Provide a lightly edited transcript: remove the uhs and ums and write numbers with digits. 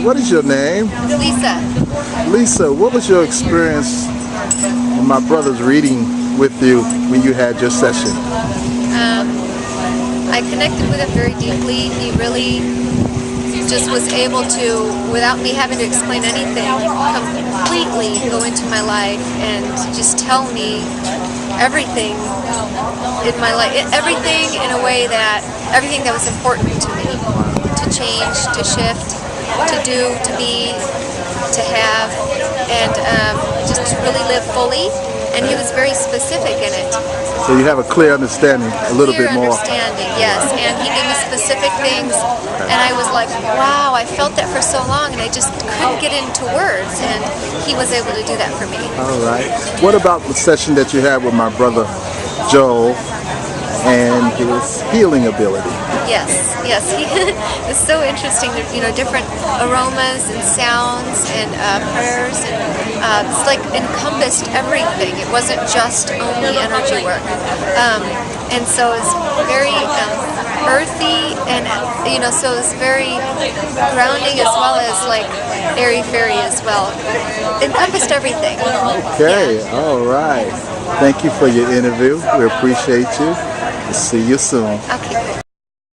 What is your name? Lisa. Lisa, what was your experience with my brother's reading with you when you had your session? I connected with him very deeply. He really just was able to, without me having to explain anything, completely go into my life and just tell me everything in my life, everything in a way that, everything that was important to me, to change, to shift, to do, to be, to have, and just to really live fully. And he was very specific in it. So you have a clear understanding, a little bit more. Understanding, yes. And he gave me specific things, and I was like, wow, I felt that for so long, and I just couldn't get into words, and he was able to do that for me. All right. What about the session that you had with my brother Joel and his healing ability? Yes, yes. It's so interesting. You know, different aromas and sounds and prayers, and it's like encompassed everything. It wasn't just only energy work, and so it's very earthy, and so it's very grounding as well as like airy-fairy as well. Encompassed everything. Okay. Yeah. All right. Thank you for your interview. We appreciate you. See you soon. Okay.